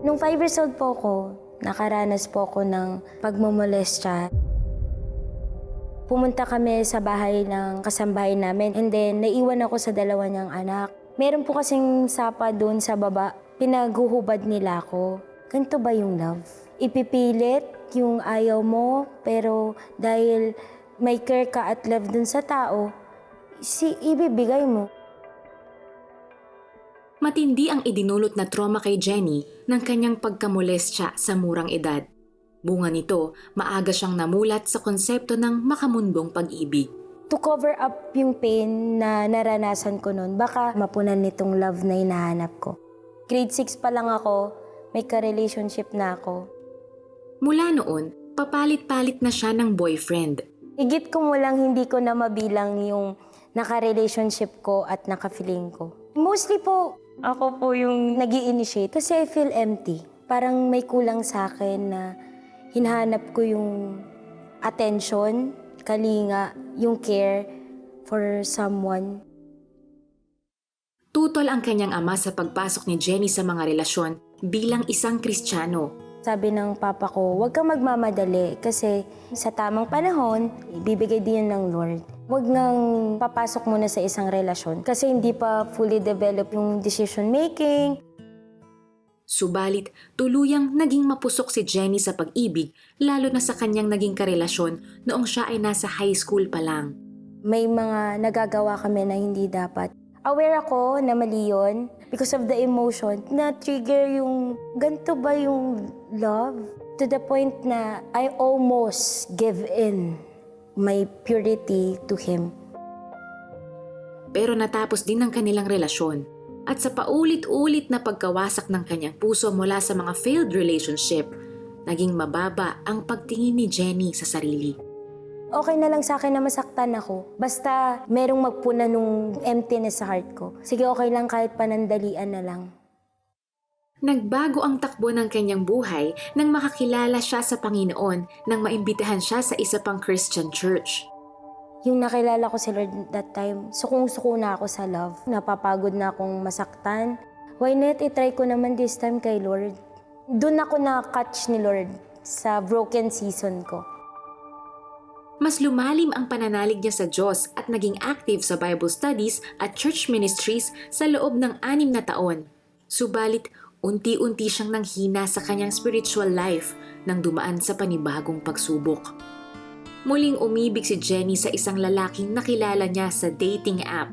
Nung 5 years old po ako, nakaranas po ako ng pagmomolestya. Pumunta kami sa bahay ng kasambahay namin and then naiwan ako sa dalawa niyang anak. Meron po kasing sapa doon sa baba, pinaghuhubad nila ako. Ganito ba yung love? Ipipilit yung ayaw mo, pero dahil may care ka at love dun sa tao, ibibigay mo. Matindi ang idinulot na trauma kay Jenny ng kanyang pagkamolestya sa murang edad. Bunga nito, maaga siyang namulat sa konsepto ng makamundong pag-ibig. To cover up yung pain na naranasan ko noon, baka mapunan nitong love na hinahanap ko. Grade 6 pa lang ako, may ka-relationship na ako. Mula noon, papalit-palit na siya ng boyfriend. Higit ko mo lang hindi ko na mabilang yung naka-relationship ko at naka-feeling ko. Mostly po, ako po yung nag-i-initiate kasi I feel empty. Parang may kulang sa akin na hinahanap ko yung attention, kalinga, yung care for someone. Tutol ang kanyang ama sa pagpasok ni Jenny sa mga relasyon bilang isang Kristiyano. Sabi ng papa ko, huwag kang magmamadali kasi sa tamang panahon, ibibigay din yun ng Lord. Huwag nang papasok muna sa isang relasyon kasi hindi pa fully develop yung decision making. Subalit, tuluyang naging mapusok si Jenny sa pag-ibig lalo na sa kanyang naging karelasyon noong siya ay nasa high school pa lang. May mga nagagawa kami na hindi dapat. Aware ako na mali yun because of the emotion na trigger yung ganito ba yung love? To the point na I almost give in my purity to him. Pero natapos din ang kanilang relasyon at sa paulit-ulit na pagkawasak ng kanyang puso mula sa mga failed relationship, naging mababa ang pagtingin ni Jenny sa sarili. Okay na lang sa akin na masaktan ako. Basta merong magpuna nung emptiness sa heart ko. Sige, okay lang kahit panandalian na lang. Nagbago ang takbo ng kanyang buhay nang makakilala siya sa Panginoon nang maimbitahan siya sa isa pang Christian church. Yung nakilala ko si Lord that time, sukong-suko na ako sa love. Napapagod na akong masaktan. Why not itry ko naman this time kay Lord? Doon ako na-catch ni Lord sa broken season ko. Mas lumalim ang pananalig niya sa Diyos at naging active sa Bible studies at church ministries sa loob ng 6 na taon. Subalit, unti-unti siyang nanghina sa kanyang spiritual life nang dumaan sa panibagong pagsubok. Muling umibig si Jenny sa isang lalaking nakilala niya sa dating app.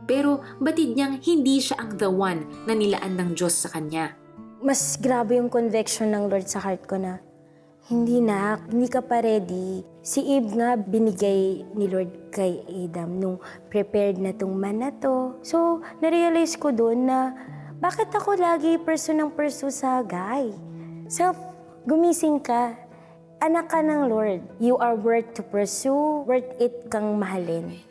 Pero batid niyang hindi siya ang the one na nilaan ng Diyos sa kanya. Mas grabe yung conviction ng Lord sa heart ko na, hindi ka pa ready. Si Eve nga binigay ni Lord kay Adam nung prepared na tong man na to. So, narealize ko doon na bakit ako lagi pursue sa guy? So, gumising ka. Anak ka ng Lord. You are worth to pursue, worth it kang mahalin.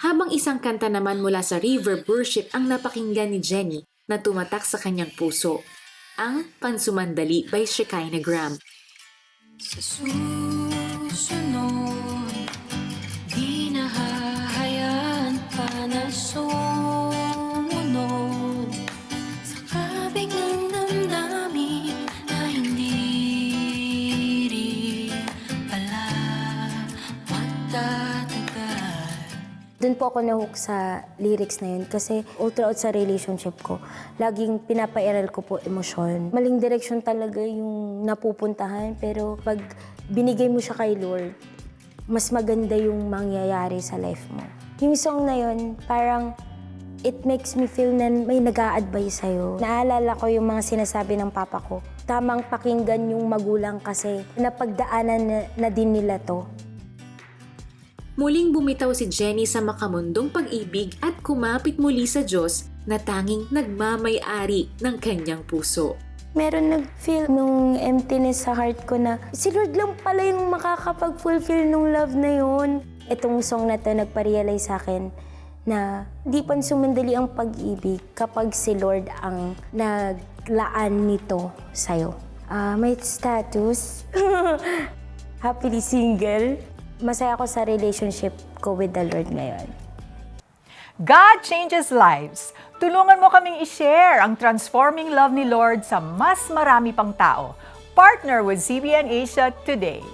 Habang isang kanta naman mula sa River Worship ang napakinggan ni Jenny na tumatak sa kanyang puso, ang Pansumandali by Shekinah Graham. Sa susunod, di na hahayaan pa na sumunod sa kabiglang damdamin na hindi rin pala magtatagal. Doon po ako nahook sa lyrics na yun kasi all throughout sa relationship ko, laging pinapairal ko po emosyon. Maling direksyon talaga yung napupuntahan pero pag binigay mo siya kay Lord, mas maganda yung mangyayari sa life mo. Yung song na yun, parang it makes me feel na may nag-a-advise sa'yo. Naalala ko yung mga sinasabi ng papa ko. Tamang pakinggan yung magulang kasi napagdaanan na din nila to. Muling bumitaw si Jenny sa makamundong pag-ibig at kumapit muli sa Diyos na tanging nagmamay-ari ng kanyang puso. Meron nag-feel nung emptiness sa heart ko na si Lord lang pala yung makakapag-fulfill nung love na yun. Itong song na to nagpa-realize sa akin na di pansumandali ang pag-ibig kapag si Lord ang naglaan nito sa'yo. May status, happily single. Masaya ako sa relationship ko with the Lord ngayon. God changes lives. Tulungan mo kaming i-share ang transforming love ni Lord sa mas marami pang tao. Partner with CBN Asia today.